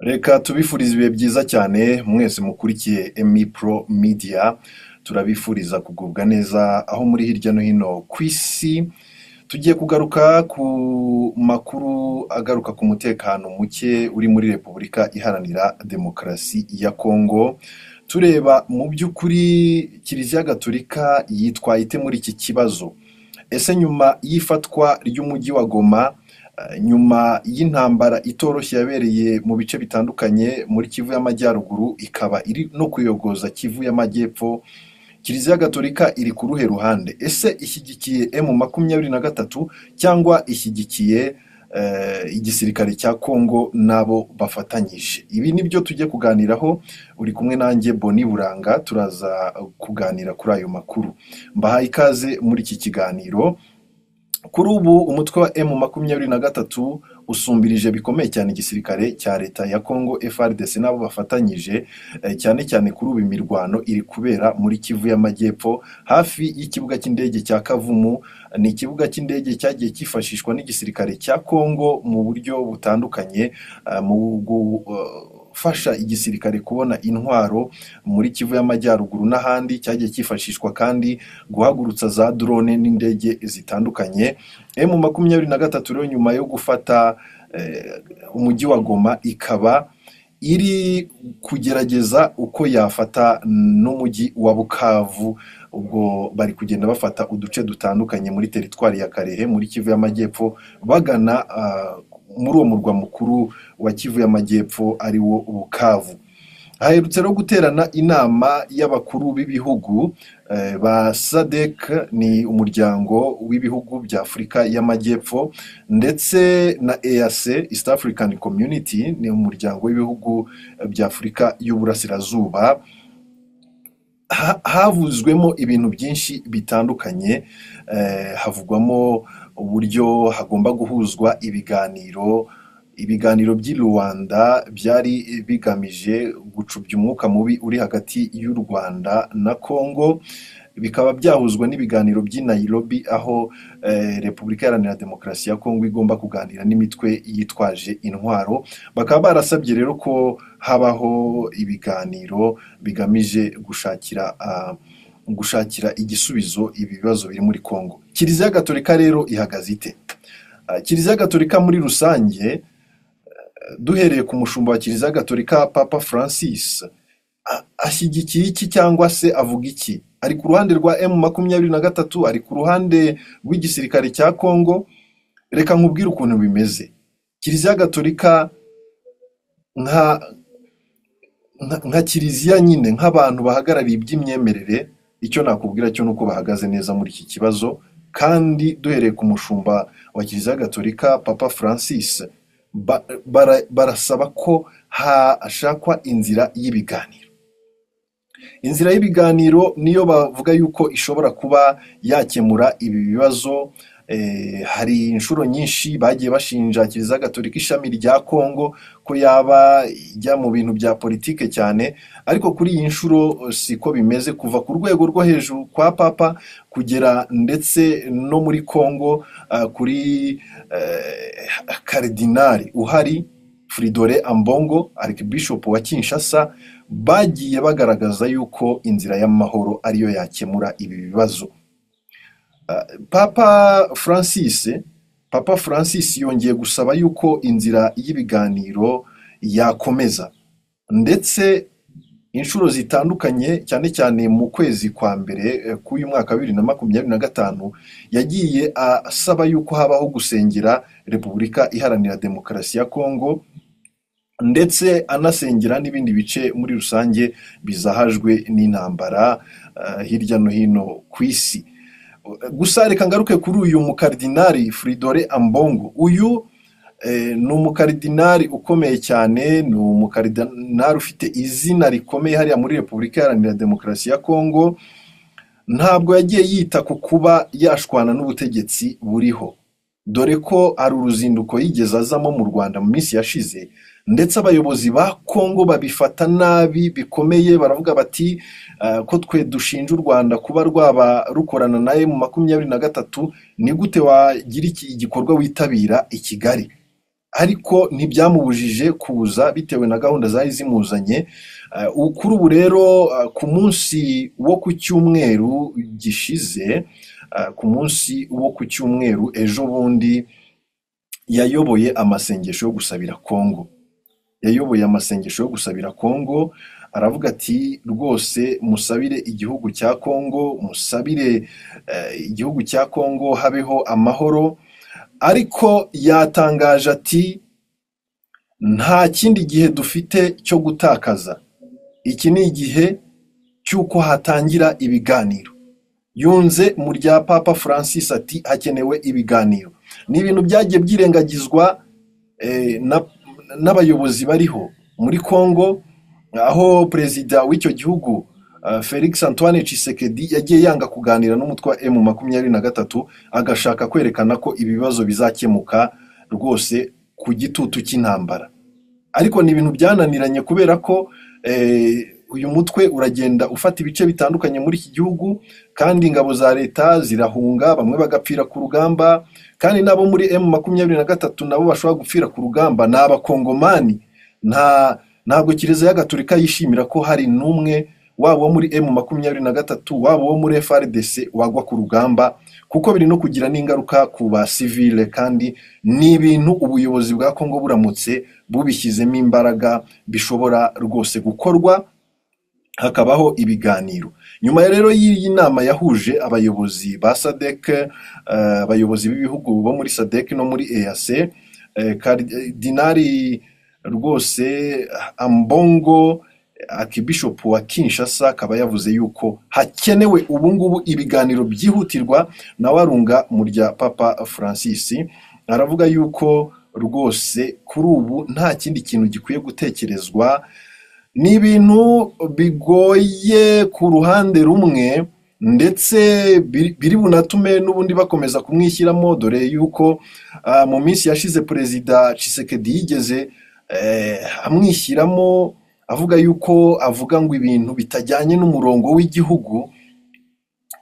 Reka tubifurize ibihe byiza cyane mwese mukurikiye Emi Pro Media, turabifuriza kugubwa neza aho muri hirya no hino ku isi. Tugiye kugaruka ku makuru agaruka ku mutekano muke uri muri Repubulika Iharanira Demokarasi ya Kongo. Tureba mu by'ukuri Kiliziya Gatolika yitwaye ite muri iki kibazo. Ese nyuma y'ifatwa ry'umujyi wa Goma, nyuma y'intambara itoroshye yabereye mu bice bitandukanye muri Kivu y'Amajyaruguru, ikaba iri no kuyogoza Kivu y'Amajyepfo, Kiliziya Gatolika iri ku ruhe ruhande? Ese ishyigikiye M23 cyangwa ishyigikiye igisirikare cya Kongo nabo bafatanyije? Ibi nibyo tujye kuganiraho, uri kumwe nanjye Boni Buranga, turaza kuganira kuri ayo makuru. Mbahaye ikaze muri iki kiganiro. Kuri ubu umutwe wa M23 usumbirije bikomeye cyane igisirikare cya leta ya Kongo FARDC nabo bafatanyije, cyane cyane kuri ubu imirwano iri kubera muri Kivu y'Amajyepfo hafi y'ikibuga cy'indege cya Kavumu. Ni ikibuga cy'indege cyagiye cyifashishwa n'igisirikare cya Kongo mu buryo butandukanye, mu gufasha igisirikare kubona intwaro muri Kivu y'Amajyaruguru n'ahandi. Cyagiye cyifashishwa kandi guhagurutsa za drone n'indege zitandukanye. M23 rero nyuma yo gufata umujyi wa Goma, ikaba iri kugerageza uko yafata n'umujyi wa Bukavu. Ubwo bari kugenda bafata uduce dutandukanye muri teritwari ya Karehe muri Kivu y'Amajyepfo, bagana muri uwo murwa mukuru wa Kivu y'Amajyepfo ari wo Bukavu. Haherutse no guterana inama y'abakuru b'ibihugu ba SADC, ni umuryango w'ibihugu bya Afurika y'Amajyepfo, ndetse na EAC, East African Community, ni umuryango w'ibihugu bya Afurika y'Uburasirazuba. Havuzwemo ibintu byinshi bitandukanye, havugwamo uburyo hagomba guhuzwa ibiganiro by'i Rwanda byari bigamije gucubya umwuka mubi uri hagati y'u Rwanda na Kongo. Bikaba byahuzwa n'ibiganiro by'i Nairobi, aho Repubulika Iharanira Demokarasi ya Kongo igomba kuganira n'imitwe yitwaje intwaro. Bakaba barasabye rero ko habaho ibiganiro bigamije gushakira igisubizo ibi bibazo biri muri Kongo. Kiliziya Gatolika rero ihagaze ite? Kiliziya Gatolika muri rusange, duhereye ku mushumba wa Kiliziya Gatolika Papa Francis, ashyigikiye iki cyangwa se avuga iki? Ari ku ruhande rwa M23? Ari ku ruhande rw'igisirikare cya Kongo? Reka nkubwire ukuntu bimeze. Kiliziya Gatolika nka kiliziya nyine, nk'abantu bahagarariye iby'imyemerere, icyo nakubwira cyo nuko bahagaze neza muri iki kibazo. Kandi duhereye ku mushumba wa Kiliziya Gatolika Papa Francis, barasaba ko hashakwa inzira y'ibiganiro. Inzira y'ibiganiro niyo bavuga yuko ishobora kuba yakemura ibi bibazo. Hari inshuro nyinshi bagiye bashinja Kiliziya Gatolika ishami rya Kongo ko yaba ijya mu bintu bya politike cyane, ariko kuri iyi nshuro siko bimeze. Kuva ku rwego rwo hejuru kwa Papa kugera ndetse no muri Kongo, kuri Karidinali uhari Fridolin Ambongo, Archbishop wa Kinshasa, bagiye bagaragaza yuko inzira y'amahoro ariyo yakemura ibi bibazo. Papa Francis yongeye gusaba yuko inzira y'ibiganiro yakomeza, ndetse inshuro zitandukanye, cyane cyane mu kwezi kwa mbere k'uyu mwaka 2025, yagiye asaba yuko habaho gusengera Repubulika Iharanira Demokarasi ya Kongo, ndetse anasengera n'ibindi bice muri rusange bizahajwe n'intambara hirya no hino ku isi. Gusa reka ngaruke kuri uyu mukardinali Fridolin Ambongo. Uyu ni umukardinali ukomeye cyane, ni umukardinali ufite izina rikomeye hariya muri Repubulika Iharanira Demokarasi ya Kongo. Ntabwo yagiye yita ku kuba yashwana n'ubutegetsi buriho, dore ko ari uruzinduko yigeze azamo mu Rwanda mu minsi yashize, ndetse abayobozi ba Kongo babifata nabi bikomeye. Baravuga bati ko twe dushinja u Rwanda kuba rwaba rukorana na M23, ni gute wagira iki gikorwa witabira i Kigali? ariko ntibyamubujije kuza bitewe na gahunda zari zimuzanye. Kuri ubu rero ku munsi wo ku cyumweru gishize, ku munsi wo ku cyumweru ejo bundi yayoboye amasengesho yo gusabira Kongo. Yayoboye amasengesho yo gusabira Kongo, aravuga ati rwose musabire igihugu cya Kongo, musabire igihugu cya Kongo habeho amahoro, ariko yatangaje ati nta kindi gihe dufite cyo gutakaza. Iki ni igihe cy'uko hatangira ibiganiro. Yunze mu rya Papa Francis ati hakenewe ibiganiro. Ni ibintu byagiye byirengagizwa n'abayobozi bariho muri Kongo, aho perezida w'icyo gihugu Felix Antoine Tshisekedi yagiye yanga kuganira n'umutwe wa M23, agashaka kwerekana ko ibibazo bizakemuka rwose ku gitutu cy'intambara. Ariko ni ibintu byananiranye kubera ko uyu mutwe uragenda ufata ibice bitandukanye muri iki gihugu, kandi ingabo za leta zirahunga, bamwe bagapfira ku rugamba, kandi nabo muri M23 nabo bashobora gupfira ku rugamba ni abakongomani. Ntabwo Kiliziya Gatolika yishimira ko hari n'umwe wabo muri M23 wabo wo muri FARDC wagwa ku rugamba, kuko biri no kugira n'ingaruka ku ba civile, kandi ni ibintu ubuyobozi bwa Kongo buramutse bubishyizemo imbaraga bishobora rwose gukorwa, hakabaho ibiganiro. Nyuma rero y'iyi nama yahuje abayobozi ba SADC, abayobozi b'ibihugu bo muri SADC no muri EAC, Kardinali rwose Ambongo Archbishop wa Kinshasa akaba yavuze yuko hakenewe ubungubu ibiganiro byihutirwa, nawe arunga mu rya Papa Francis. Aravuga yuko rwose kuri ubu nta kindi kintu gikwiye gutekerezwa. Ni ibintu bigoye ku ruhande rumwe, ndetse biri bunatume n'ubundi bakomeza kumwishyiramo, dore yuko mu minsi yashize perezida Tshisekedi yigeze amwishyiramo avuga yuko avuga ngo ibintu bitajyanye n'umurongo w'igihugu.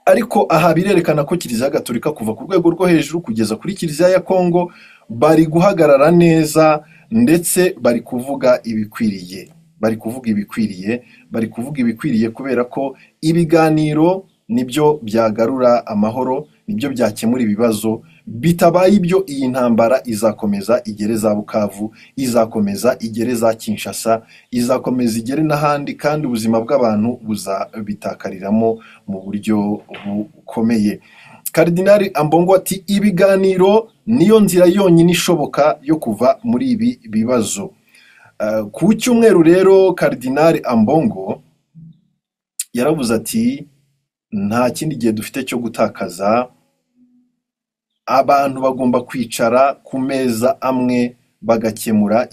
Ariko aha birerekana ko Kiliziya Gatolika kuva ku rwego rwo hejuru kugeza kuri Kiliziya ya Kongo bari guhagarara neza, ndetse bari kuvuga ibikwiriye. Bari kuvuga ibikwiriye kubera ko ibiganiro nibyo byagarura amahoro, nibyo byakemura ibibazo. Bitabaye ibyo iyi ntambara izakomeza igere za Bukavu, izakomeza igere za Kinshasa, izakomeza igere n'ahandi, kandi ubuzima bw'abantu buzabitakariramo mu buryo bukomeye. Kardinali Ambongo ati ibiganiro niyo nzira yonyine ishoboka yo kuva muri ibi bibazo. Ku cyumweru rero Kardinali Ambongo yaravuze ati nta kindi gihe dufite cyo gutakaza, abantu bagomba kwicara ku meza amwe bagakemura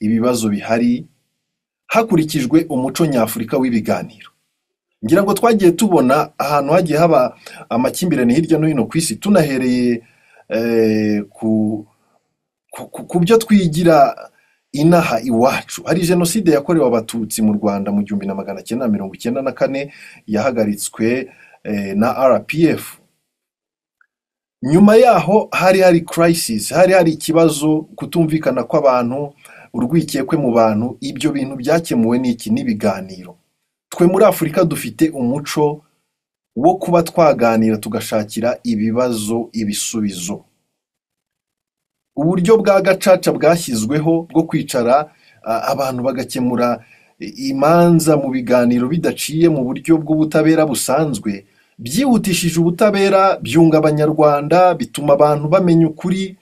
ibibazo bihari hakurikijwe umuco nyafurika w'ibiganiro. Ngira ngo twagiye tubona ahantu hagiye haba amakimbirane hirya no hino ku isi, tunahereye ku byo twigira inaha iwacu. Hari jenoside yakorewe abatutsi mu Rwanda mu 1994 yahagaritswe na RPF. Nyuma yaho hari crisis, hari ikibazo, kutumvikana kw'abantu, urwikekwe mu bantu. Ibyo bintu byakemuwe n'iki? N'ibiganiro. Twe muri Afurika dufite umuco wo kuba twaganira tugashakira ibibazo ibisubizo. Uburyo bwa gacaca bwashyizweho bwo kwicara abantu bagakemura imanza mu biganiro bidaciye mu buryo bw'ubutabera busanzwe, byihutishije ubutabera, byunga abanyarwanda, bituma abantu bamenya ukuri.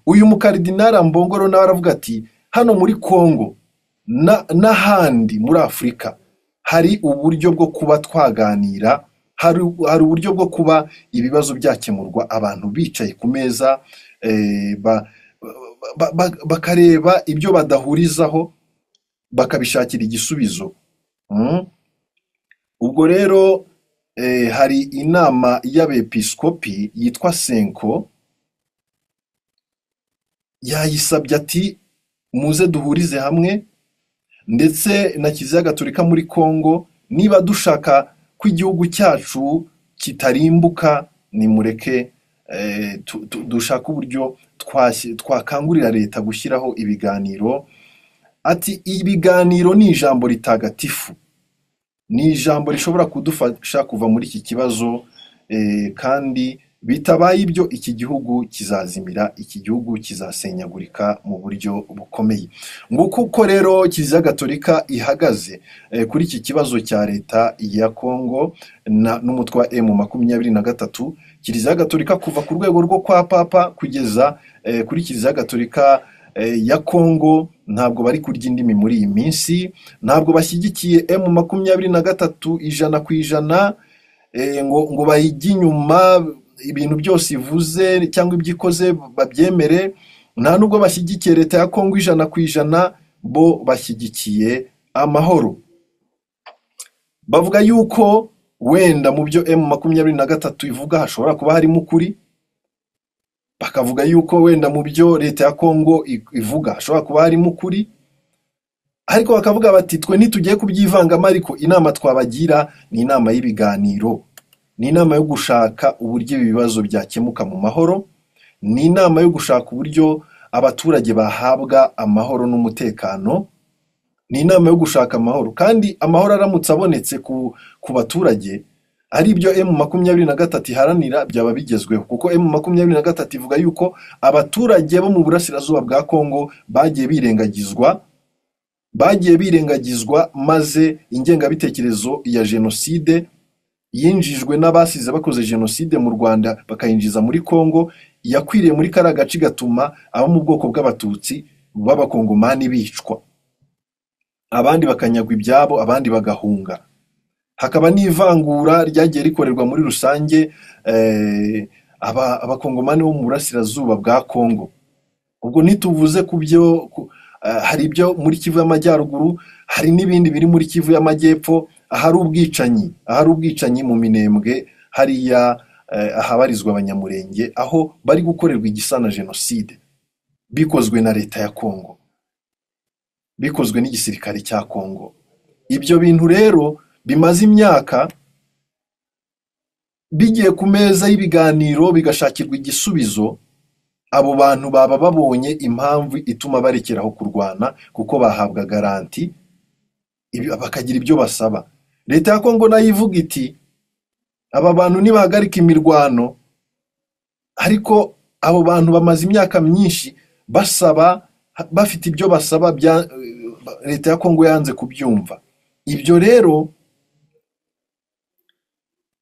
Uyu mukardinali Ambongo nawe aravuga ati hano muri Kongo n'ahandi muri Afurika hari uburyo bwo kuba twaganira, hari uburyo bwo kuba ibibazo byakemurwa abantu bicaye ku meza, bakareba ibyo badahurizaho bakabishakira igisubizo. Ubwo rero hari inama y'abepiskopi yitwa Senko, yayisabye ati muze duhurize hamwe, ndetse na Kiliziya Gatolika muri Kongo, niba dushaka ko igihugu cyacu kitarimbuka, nimureke dushaka uburyo twakangurira leta gushyiraho ibiganiro. Ati ibiganiro ni ijambo ritagatifu, ni ijambo rishobora kudufasha kuva muri iki kibazo, kandi bitabaye ibyo iki gihugu kizazimira, iki gihugu kizasenyagurika mu buryo bukomeye. Nguko uko rero Kiliziya Gatolika ihagaze kuri iki kibazo cya leta ya Kongo n'umutwe wa M23. Kiliziya Gatolika kuva ku rwego rwo kwa Papa kugeza kuri Kiliziya Gatolika ya Kongo ntabwo bari kurya indimi muri iyi minsi, ntabwo bashyigikiye M23 ijana ku ijana, ngo bayijye inyuma, ibintu byose ivuze cyangwa ibyo ikoze babyemere. Nta nubwo bashyigikiye leta ya Kongo ijana ku ijana, bo bashyigikiye amahoro. Bavuga yuko wenda mu byo M23 ivuga hashobora kuba harimo ukuri, bakavuga yuko wenda mu byo leta ya Kongo ivuga hashobora kuba harimo ukuri, ariko bakavuga bati twe ntitugiye kubyivangamo, ariko inama twabagira ni inama y'ibiganiro, ni inama yo gushaka uburyo ibi bibazo byakemuka mu mahoro, ni inama yo gushaka uburyo abaturage bahabwa amahoro n'umutekano, ni inama yo gushaka amahoro. Kandi amahoro aramutse abonetse ku baturage, ari byo M23 iharanira, byaba bigezweho, kuko M23 ivuga yuko abaturage bo mu burasirazuba bwa Kongo bagiye birengagizwa, maze ingengabitekerezo ya jenoside yinjijwe n'abasize bakoze jenoside mu Rwanda bakayinjiza muri Kongo, yakwiriye muri kariya gace, gatuma abo mu bwoko bw'abatutsi b'abakongomani bicwa, abandi bakanyagwa ibyabo, abandi bagahunga. Hakaba n'ivangura ryagiye rikorerwa muri rusange abakongomani bo mu burasirazuba bwa Kongo. Ubwo ntituvuze ku byo hari ibyo muri Kivu y'Amajyaruguru, hari n'ibindi biri muri Kivu y'Amajyepfo, ahari ubwicanyi mu Minembwe, hariya ahabarizwa Abanyamurenge, aho bari gukorerwa igisa na jenoside, bikozwe na leta ya Kongo, bikozwe n'igisirikare cya Kongo. Ibyo bintu rero bimaze imyaka bigiye ku meza y'ibiganiro bigashakirwa igisubizo, abo bantu baba babonye impamvu ituma barekeraho kurwana, kuko bahabwa garanti, bakagira ibyo basaba. Leta ya Kongo nayo ivuga iti aba bantu nibahagarika imirwano, ariko abo bantu bamaze imyaka myinshi basaba, bafite ibyo basaba, leta ya Kongo yanze kubyumva. Ibyo rero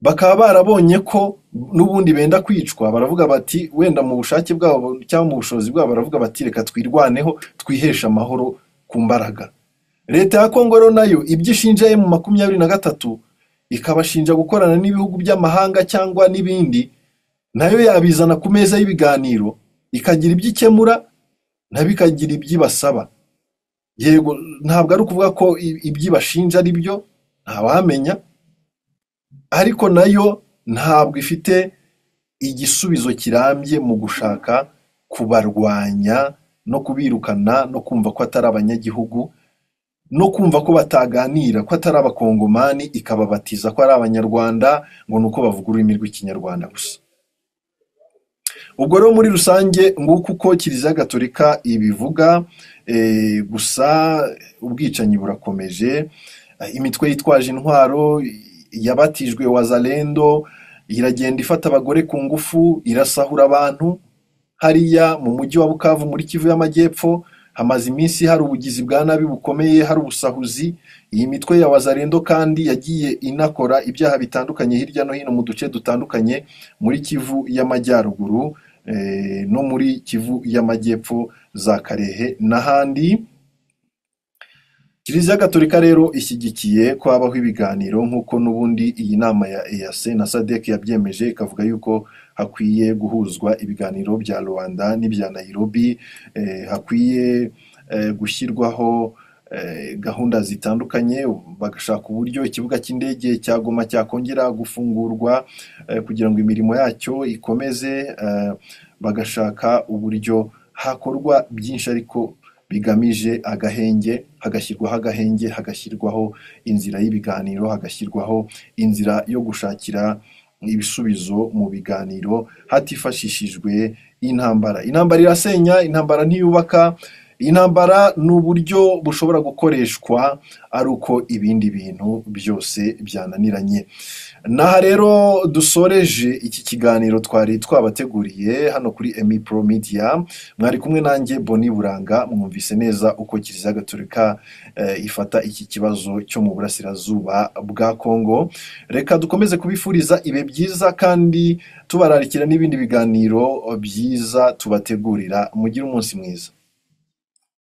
bakaba barabonye ko n'ubundi benda kwicwa, baravuga bati wenda mu bushake bwabo cyangwa mu bushobozi bwabo, baravuga bati reka twirwaneho, twihesha amahoro ku mbaraga. Leta ya Kongo rero nayo ibyo ishinja M23 ikabashinja gukorana n'ibihugu by'amahanga cyangwa n'ibindi, nayo yabizana ku meza y'ibiganiro, ikagira ibyo ikemura, ntabikagira ibyo ibasaba. Yego, ntabwo ari ukuvuga ko ibyo ibashinja ari byo, ntawamenya, ariko nayo ntabwo ifite igisubizo kirambye mu gushaka kubarwanya no kubirukana, no kumva ko atari abanyagihugu, no kumva ko bataganira, ko atari abakongomani, ikababatiza ko ari abanyarwanda, ngo nuko bavuga ururimi rw'ikinyarwanda gusa. Ubwo rero muri rusange nguko uko Kiliziya Gatolika ibivuga, gusa ubwicanyi burakomeje. Imitwe yitwaje intwaro yabatijwe Wazalendo iragenda ifata abagore ku ngufu, irasahura abantu. Hariya mu mujyi wa Bukavu muri Kivu y'Amajyepfo hamaze iminsi hari ubugizi bwa nabi bukomeye, hari ubusahuzi. Iyi mitwe ya Wazalendo kandi yagiye inakora ibyaha bitandukanye hirya no hino mu duce dutandukanye muri Kivu y'Amajyaruguru, no muri Kivu y'Amajyepfo, za Karehe n'ahandi. Kiliziya Gatolika rero ishyigikiye ko habaho ibiganiro, nk'uko n'ubundi iyi nama ya EAC na SADC yabyemeje, ikavuga yuko hakwiye guhuzwa ibiganiro bya Rwanda n'ibya Nairobi, hakwiye gushyirwaho gahunda zitandukanye, bagashaka uburyo ikibuga cy'indege cya Goma cyakongera gufungurwa kugira ngo imirimo yacyo ikomeze, bagashaka uburyo hakorwa byinshi ariko bigamije agahenge, hagashyirwaho inzira y'ibiganiro, hagashyirwaho inzira yo gushakira ibisubizo mu biganiro hatifashishijwe intambara. Intambara irasenya, intambara ntiyubaka, intambara ni uburyo bushobora gukoreshwa ari uko ibindi bintu byose byananiranye. Naha rero dusoreje iki kiganiro twari twabateguriye hano kuri Emi Pro Media. Mwari kumwe nanjye Boni Buranga, mwumvise neza uko Kiliziya Gatolika ifata iki kibazo cyo mu burasirazuba bwa Kongo. Reka dukomeze kubifuriza ibihe byiza kandi tubararikira n'ibindi biganiro byiza tubategurira. Mugire umunsi mwiza.